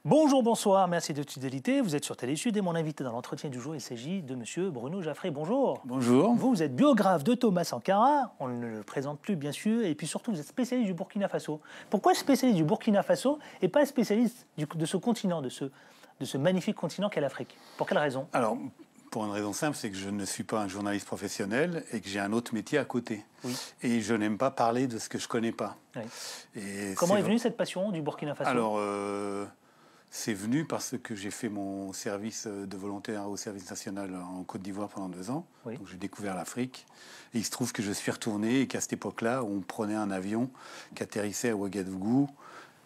Bonjour, bonsoir, merci de votre fidélité. Vous êtes sur Télésud et mon invité dans l'entretien du jour, il s'agit de monsieur Bruno Jaffray. Bonjour. Bonjour. Vous êtes biographe de Thomas Sankara, on ne le présente plus bien sûr, et puis surtout vous êtes spécialiste du Burkina Faso. Pourquoi spécialiste du Burkina Faso et pas spécialiste de ce continent, de ce magnifique continent qu'est l'Afrique? Pour quelle raison? Alors, pour une raison simple, c'est que je ne suis pas un journaliste professionnel et que j'ai un autre métier à côté. Oui. Et je n'aime pas parler de ce que je ne connais pas. Oui. Et comment est venue cette passion du Burkina Faso? Alors, c'est venu parce que j'ai fait mon service de volontaire au service national en Côte d'Ivoire pendant 2 ans. Oui. Donc j'ai découvert l'Afrique. Et il se trouve que je suis retourné et qu'à cette époque-là, on prenait un avion qui atterrissait à Ouagadougou.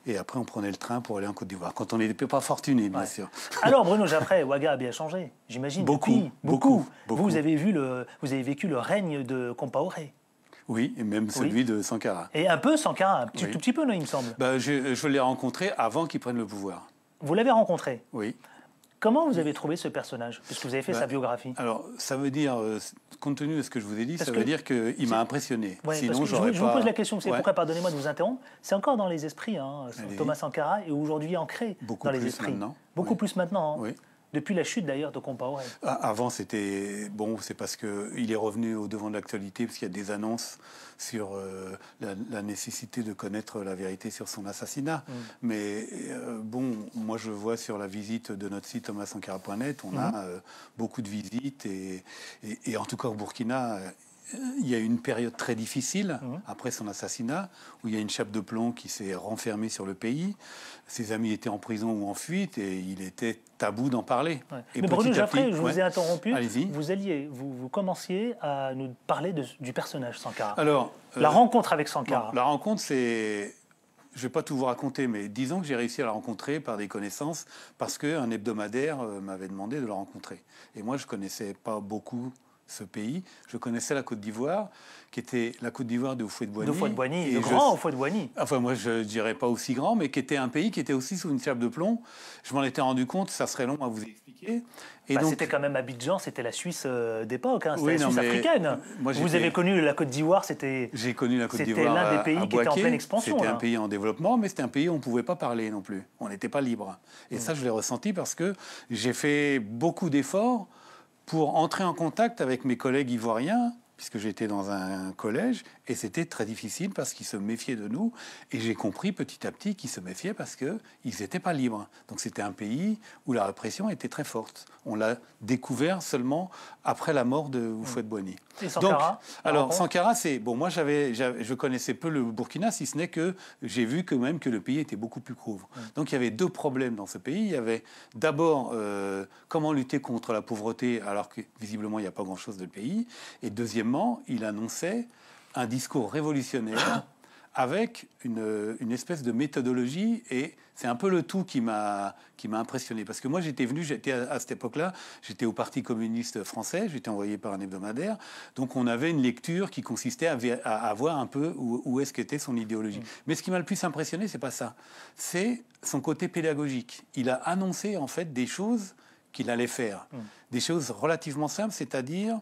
Et après, on prenait le train pour aller en Côte d'Ivoire. Quand on n'était pas fortuné, bien sûr. Alors, Bruno Jaffray, Ouaga a bien changé, j'imagine. Beaucoup. Vous avez vécu le règne de Compaoré. Oui, et même celui de Sankara. Et un peu Sankara, tout petit peu, non, il me semble. Je l'ai rencontré avant qu'il prenne le pouvoir. Vous l'avez rencontré? Oui. Comment vous avez trouvé ce personnage, puisque vous avez fait sa biographie? Alors, ça veut dire, compte tenu de ce que je vous ai dit, ça veut dire qu'il m'a impressionné. Ouais, sinon, je vous pose la question, c'est pourquoi, pardonnez-moi de vous interrompre, c'est encore dans les esprits, hein, Thomas Sankara est aujourd'hui ancré dans les esprits. Maintenant. Beaucoup plus maintenant. Hein. Oui. Depuis la chute d'ailleurs de Compaoré. Avant, c'était bon, c'est parce qu'il est revenu au devant de l'actualité, parce qu'il y a des annonces sur la nécessité de connaître la vérité sur son assassinat. Mais bon, moi je vois sur la visite de notre site thomasankara.net, on a beaucoup de visites et en tout cas au Burkina. Il y a eu une période très difficile après son assassinat, où il y a une chape de plomb qui s'est renfermée sur le pays. Ses amis étaient en prison ou en fuite et il était tabou d'en parler. Ouais. Et mais Bruno Jaffray, je vous ai interrompu. Allez-y. Vous commenciez à nous parler du personnage Sankara. Alors, la rencontre avec Sankara. Non, la rencontre, c'est... Je ne vais pas tout vous raconter, mais disons que j'ai réussi à la rencontrer par des connaissances parce qu'un hebdomadaire m'avait demandé de la rencontrer. Et moi, je ne connaissais pas beaucoup ce pays. Je connaissais la Côte d'Ivoire, qui était la Côte d'Ivoire de Houphouët-Boigny. Le grand Houphouët-Boigny. Enfin, moi, je ne dirais pas aussi grand, mais qui était un pays qui était aussi sous une chape de plomb. Je m'en étais rendu compte, ça serait long à vous expliquer. Et donc, c'était quand même Abidjan, c'était la Suisse d'époque, hein, c'était la Suisse africaine. Moi, vous avez connu la Côte d'Ivoire, c'était... J'ai connu la Côte d'Ivoire. C'était l'un des pays qui était en pleine expansion. C'était un pays en développement, mais c'était un pays où on ne pouvait pas parler non plus. On n'était pas libre. Et ça, je l'ai ressenti parce que j'ai fait beaucoup d'efforts pour entrer en contact avec mes collègues ivoiriens, puisque j'étais dans un collège, et c'était très difficile parce qu'ils se méfiaient de nous. Et j'ai compris petit à petit qu'ils se méfiaient parce qu'ils n'étaient pas libres. Donc c'était un pays où la répression était très forte. On l'a découvert seulement après la mort de Houphouët-Boigny. Et Sankara? Donc, alors Sankara, c'est... Bon, moi, je connaissais peu le Burkina, si ce n'est que j'ai vu quand même que le pays était beaucoup plus pauvre. Donc il y avait 2 problèmes dans ce pays. Il y avait d'abord comment lutter contre la pauvreté alors que visiblement il n'y a pas grand-chose de le pays. Et deuxièmement, il annonçait un discours révolutionnaire avec une espèce de méthodologie, et c'est un peu le tout qui m'a impressionné. Parce que moi, j'étais à cette époque-là, j'étais au Parti communiste français, j'étais envoyé par un hebdomadaire, donc on avait une lecture qui consistait à voir un peu où est-ce qu'était son idéologie. Mais ce qui m'a le plus impressionné, c'est pas ça, c'est son côté pédagogique. Il a annoncé en fait des choses qu'il allait faire. Des choses relativement simples, c'est-à-dire,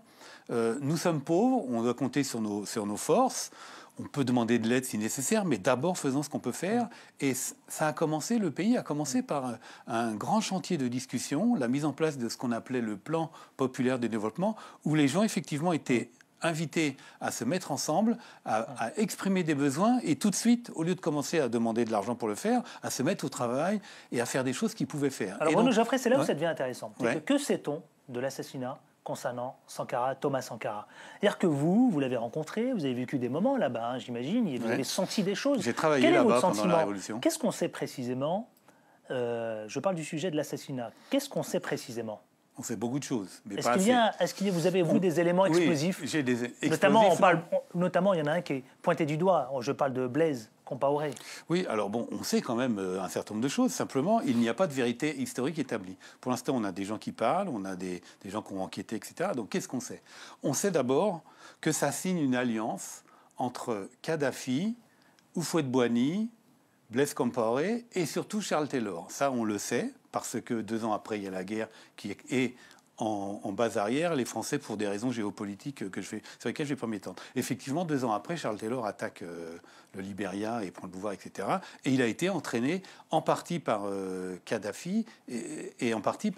nous sommes pauvres, on doit compter sur nos forces, on peut demander de l'aide si nécessaire, mais d'abord faisons ce qu'on peut faire. Et ça a commencé, le pays a commencé par un grand chantier de discussion, la mise en place de ce qu'on appelait le plan populaire de développement, où les gens effectivement étaient invités à se mettre ensemble, à exprimer des besoins, et tout de suite, au lieu de commencer à demander de l'argent pour le faire, à se mettre au travail et à faire des choses qu'ils pouvaient faire. Alors Bruno Jaffray, c'est là où ça devient intéressant. Que sait-on de l'assassinat concernant Sankara, Thomas Sankara? C'est-à-dire que vous l'avez rencontré, vous avez vécu des moments là-bas, hein, j'imagine, et vous avez senti des choses. J'ai travaillé là-bas pendant la Révolution. Qu'est-ce qu'on sait précisément je parle du sujet de l'assassinat. Qu'est-ce qu'on sait précisément? On sait beaucoup de choses, mais pas assez. Vous avez, vous, des éléments explosifs? Oui, j'ai des explosifs. Notamment, il y en a un qui est pointé du doigt. Je parle de Blaise Compaoré. Oui, alors bon, on sait quand même un certain nombre de choses. Simplement, il n'y a pas de vérité historique établie. Pour l'instant, on a des gens qui parlent, on a des gens qui ont enquêté, etc. Donc, qu'est-ce qu'on sait? On sait d'abord que ça signe une alliance entre Kadhafi, Houphouët-Boigny, Blaise Compaoré et surtout Charles Taylor. Ça, on le sait, parce que 2 ans après, il y a la guerre qui est en base arrière les Français pour des raisons géopolitiques sur lesquelles je ne vais pas m'étendre. Effectivement, 2 ans après, Charles Taylor attaque le Libéria et prend le pouvoir, etc. Et il a été entraîné en partie par Kadhafi et en partie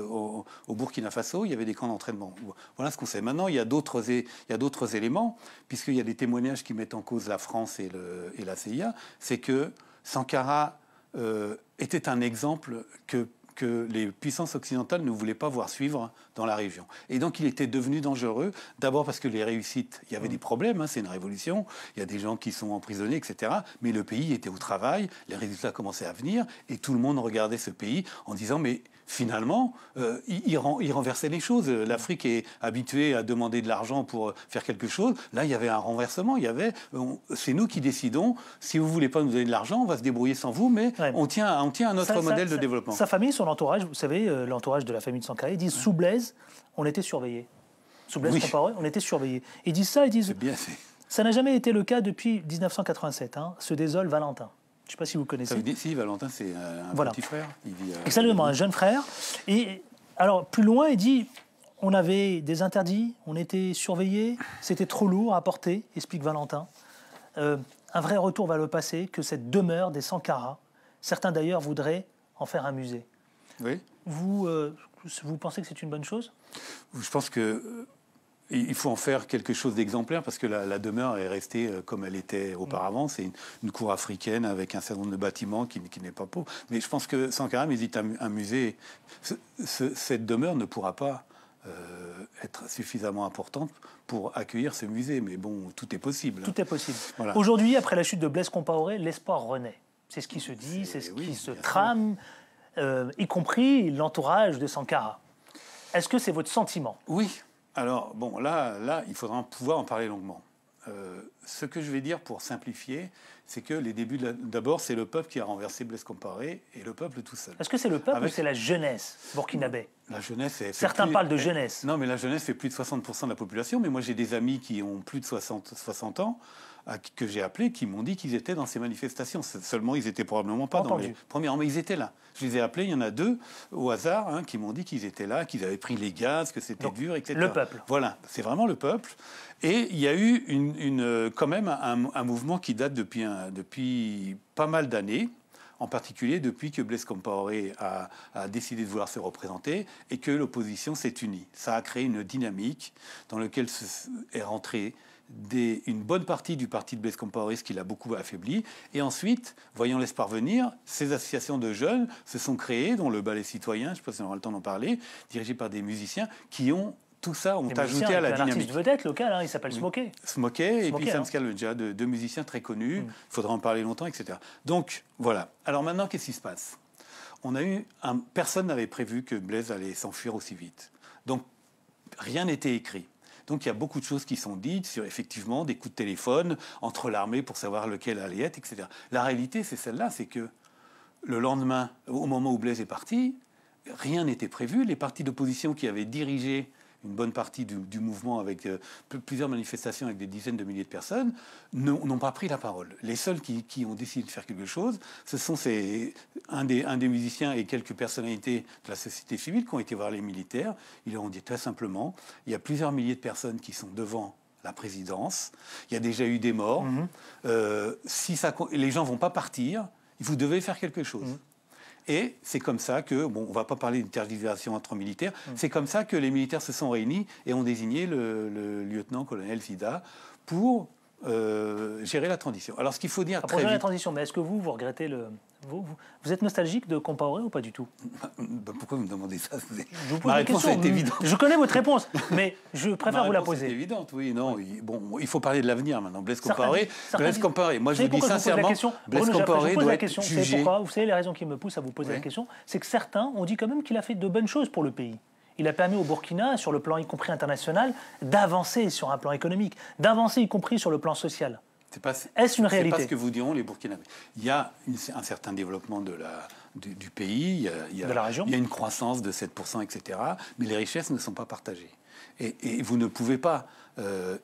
au Burkina Faso. Il y avait des camps d'entraînement. Voilà ce qu'on sait. Maintenant, il y a d'autres éléments, puisqu'il y a des témoignages qui mettent en cause la France et la CIA. C'est que Sankara était un exemple que les puissances occidentales ne voulaient pas voir suivre dans la région. Et donc il était devenu dangereux, d'abord parce que les réussites, il y avait des problèmes, hein, c'est une révolution, il y a des gens qui sont emprisonnés, etc. Mais le pays était au travail, les résultats commençaient à venir, et tout le monde regardait ce pays en disant, mais finalement, il renversait les choses. L'Afrique est habituée à demander de l'argent pour faire quelque chose. Là, il y avait un renversement. C'est nous qui décidons. Si vous ne voulez pas nous donner de l'argent, on va se débrouiller sans vous, mais on tient à notre modèle de développement. Sa famille, son entourage, vous savez, l'entourage de la famille de Sankara, ils disent, sous Blaise, on était surveillés. Sous Blaise Compaoré, on était surveillés. Ils disent ça, ils disent... C'est bien fait. Ça n'a jamais été le cas depuis 1987, hein, se désole Valentin. Je ne sais pas si vous connaissez. Si, Valentin, c'est un petit frère. Il vit exactement, un jeune frère. Et alors, plus loin, il dit, on avait des interdits, on était surveillés, c'était trop lourd à porter, explique Valentin. Un vrai retour vers le passé, que cette demeure des Sankara, certains d'ailleurs voudraient en faire un musée. Oui. Vous pensez que c'est une bonne chose ? Je pense que... il faut en faire quelque chose d'exemplaire parce que la demeure est restée comme elle était auparavant. C'est une cour africaine avec un certain nombre de bâtiments qui n'est pas pauvre. Mais je pense que Sankara hésite un musée. Cette demeure ne pourra pas être suffisamment importante pour accueillir ce musée. Mais bon, tout est possible. Tout est possible. Voilà. Aujourd'hui, après la chute de Blaise Compaoré, l'espoir renaît. C'est ce qui se dit, c'est ce qui se trame, y compris l'entourage de Sankara. Est-ce que c'est votre sentiment ? Oui. Alors, bon, là, il faudra pouvoir en parler longuement. Ce que je vais dire pour simplifier, c'est que les débuts, d'abord, c'est le peuple qui a renversé Blaise Compaoré et le peuple tout seul. Est-ce que c'est le peuple ou c'est la jeunesse burkinabé ? La jeunesse... Certains parlent de jeunesse. Non, mais la jeunesse fait plus de 60% de la population. Mais moi, j'ai des amis qui ont plus de 60 ans, que j'ai appelés, qui m'ont dit qu'ils étaient dans ces manifestations. Seulement, ils n'étaient probablement pas dans les premières, mais ils étaient là. Je les ai appelés, il y en a 2 au hasard, hein, qui m'ont dit qu'ils étaient là, qu'ils avaient pris les gaz, que c'était dur, etc. Le peuple. Voilà, c'est vraiment le peuple. Et il y a eu quand même un mouvement qui date depuis pas mal d'années, en particulier depuis que Blaise Compaoré a décidé de vouloir se représenter et que l'opposition s'est unie. Ça a créé une dynamique dans laquelle est rentrée une bonne partie du parti de Blaise Compaoré, ce qui l'a beaucoup affaibli. Et ensuite, voyons laisse parvenir, ces associations de jeunes se sont créées, dont le Ballet Citoyen, je ne sais pas si on aura le temps d'en parler, dirigé par des musiciens qui ont tout ça, ont ajouté à la dynamique. Un artiste vedette local, hein, il s'appelle Smokey. Smokey et puis Sam Scalunja, 2 musiciens très connus. Il faudra en parler longtemps, etc. Donc, voilà. Alors maintenant, qu'est-ce qui se passe ? Personne n'avait prévu que Blaise allait s'enfuir aussi vite. Donc, rien n'était écrit. Donc il y a beaucoup de choses qui sont dites sur effectivement des coups de téléphone entre l'armée pour savoir lequel allait être, etc. La réalité, c'est celle-là, c'est que le lendemain, au moment où Blaise est parti, rien n'était prévu. Les partis d'opposition qui avaient dirigé une bonne partie du mouvement avec plusieurs manifestations avec des dizaines de milliers de personnes, n'ont pas pris la parole. Les seuls qui ont décidé de faire quelque chose, ce sont un des musiciens et quelques personnalités de la société civile qui ont été voir les militaires. Ils leur ont dit très simplement, il y a plusieurs milliers de personnes qui sont devant la présidence, il y a déjà eu des morts, si les gens ne vont pas partir, vous devez faire quelque chose. Et c'est comme ça que, bon, on ne va pas parler d'une tergiversation entre militaires, c'est comme ça que les militaires se sont réunis et ont désigné le lieutenant-colonel Zida pour gérer la transition. Alors, ce qu'il faut dire très vite... la transition, mais est-ce que vous regrettez vous êtes nostalgique de Compaoré ou pas du tout ? Pourquoi vous me demandez ça ? Je vous pose la question. Est évidente. Je connais votre réponse, mais je préfère vous la poser. C'est évidente, oui. Non, bon, il faut parler de l'avenir maintenant. Blaise Compaoré, moi je vous dis sincèrement, Blaise Compaoré doit être jugé. Pourquoi ? Vous savez les raisons qui me poussent à vous poser la question, c'est que certains ont dit quand même qu'il a fait de bonnes choses pour le pays. Il a permis au Burkina, sur le plan y compris international, d'avancer sur un plan économique, d'avancer y compris sur le plan social. Est-ce une réalité ? C'est pas ce que vous diront les Burkinabés. Il y a un certain développement du pays, de la région. Il y a une croissance de 7%, etc. Mais les richesses ne sont pas partagées. Et vous ne pouvez pas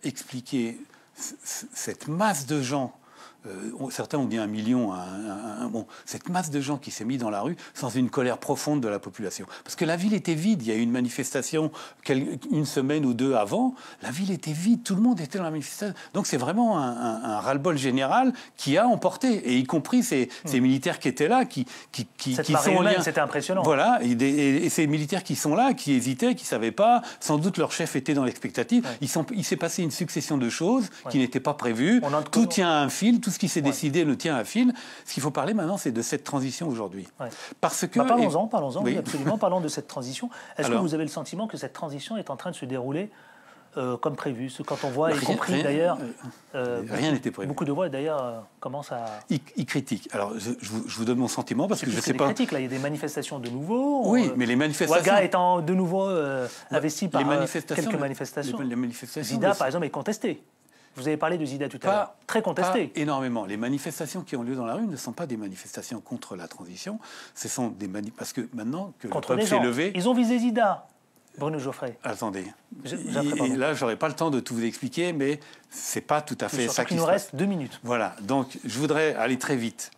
expliquer cette masse de gens certains ont dit 1 million, bon, cette masse de gens qui s'est mis dans la rue sans une colère profonde de la population. Parce que la ville était vide, il y a eu une manifestation une semaine ou deux avant, la ville était vide, tout le monde était dans la manifestation. Donc c'est vraiment un ras-le-bol général qui a emporté, et y compris ces militaires qui étaient là, qui sont en lien. C'était impressionnant. Voilà, et ces militaires qui sont là, qui hésitaient, qui ne savaient pas, sans doute leur chef était dans l'expectative. Ouais. Il s'est passé une succession de choses qui n'étaient pas prévues. Tout tient à un fil, tout ce qui s'est décidé le tient à un fil. Ce qu'il faut parler maintenant, c'est de cette transition aujourd'hui. Ouais. Parce que... parlons-en, oui, absolument, parlons de cette transition. Est-ce que vous avez le sentiment que cette transition est en train de se dérouler comme prévu? Quand on voit, y compris d'ailleurs... rien n'était prévu. Beaucoup de voix, d'ailleurs, commencent à... Ils critiquent. Alors, je vous donne mon sentiment, parce que je ne sais pas... critiques, là. Il y a des manifestations de nouveau. Oui, mais les manifestations... Ouaga étant de nouveau investi par quelques manifestations. Les manifestations... Zida, par exemple, est contesté. Vous avez parlé de Zida tout à l'heure. Très contesté. Pas énormément. Les manifestations qui ont lieu dans la rue ne sont pas des manifestations contre la transition. Ce sont des parce que maintenant que contre le peuple s'est levé... Ils ont visé Zida, Bruno Geoffrey. Attendez. Et là, je n'aurai pas le temps de tout vous expliquer, mais ce n'est pas tout à fait ça qui se passe. Il nous reste 2 minutes. Voilà. Donc, je voudrais aller très vite.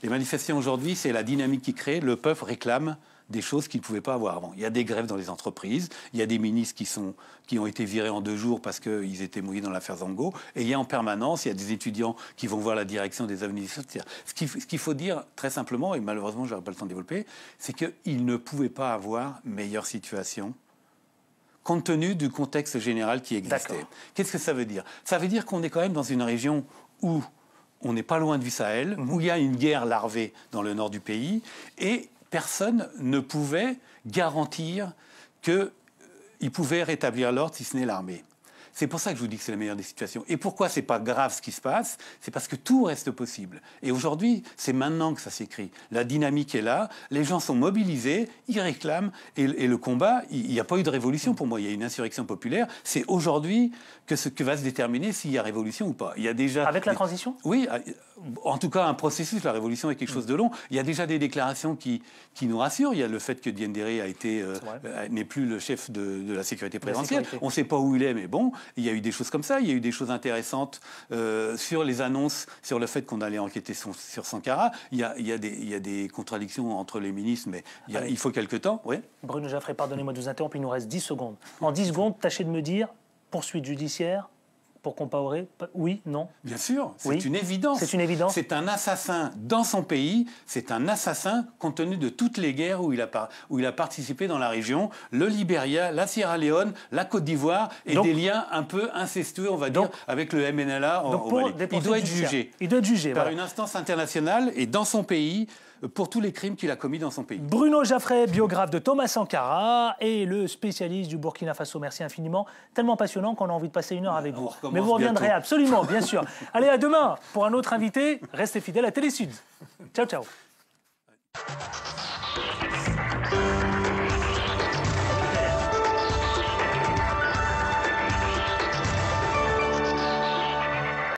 Les manifestations aujourd'hui, c'est la dynamique qui crée. Le peuple réclame des choses qu'il ne pouvait pas avoir avant. Il y a des grèves dans les entreprises, il y a des ministres qui ont été virés en 2 jours parce qu'ils étaient mouillés dans l'affaire Zango, et il y a en permanence, il y a des étudiants qui vont voir la direction des administrations. Ce qu'il faut dire très simplement, et malheureusement je n'aurai pas le temps de développer, c'est qu'ils ne pouvaient pas avoir meilleure situation compte tenu du contexte général qui existait. Qu'est-ce que ça veut dire? Ça veut dire qu'on est quand même dans une région où on n'est pas loin du Sahel, où il y a une guerre larvée dans le nord du pays, et personne ne pouvait garantir qu'il pouvait rétablir l'ordre si ce n'est l'armée. C'est pour ça que je vous dis que c'est la meilleure des situations. Et pourquoi c'est pas grave ce qui se passe? C'est parce que tout reste possible. Et aujourd'hui, c'est maintenant que ça s'écrit. La dynamique est là, les gens sont mobilisés, ils réclament, et le combat, il n'y a pas eu de révolution pour moi, il y a une insurrection populaire. C'est aujourd'hui que va se déterminer s'il y a révolution ou pas. Il y a déjà... Avec la transition? Oui, en tout cas un processus, la révolution est quelque chose de long. Il y a déjà des déclarations qui nous rassurent. Il y a le fait que Diendéré n'est plus le chef de la sécurité présidentielle. On ne sait pas où il est, mais bon, il y a eu des choses comme ça. Il y a eu des choses intéressantes sur les annonces, sur le fait qu'on allait enquêter sur Sankara. Il y a des contradictions entre les ministres, mais il faut quelque temps. Oui. Bruno Geoffrey, pardonnez-moi de vous interrompre, il nous reste 10 secondes. En 10 secondes, tâchez de me dire, poursuite judiciaire pour Compaoré, oui, non? Bien sûr, c'est une évidence. C'est une évidence. C'est un assassin dans son pays, c'est un assassin compte tenu de toutes les guerres où il a participé dans la région, le Libéria, la Sierra Leone, la Côte d'Ivoire, et donc, des liens un peu incestueux, on va dire, avec le MNLA au Mali. Il doit être jugé. Il doit être jugé par une instance internationale et dans son pays, pour tous les crimes qu'il a commis dans son pays. Bruno Geoffrey, biographe de Thomas Sankara et le spécialiste du Burkina Faso. Merci infiniment. Tellement passionnant qu'on a envie de passer 1 heure avec vous. Mais vous reviendrez absolument, bien sûr. Allez, à demain pour un autre invité. Restez fidèles à Télésud. Ciao, ciao.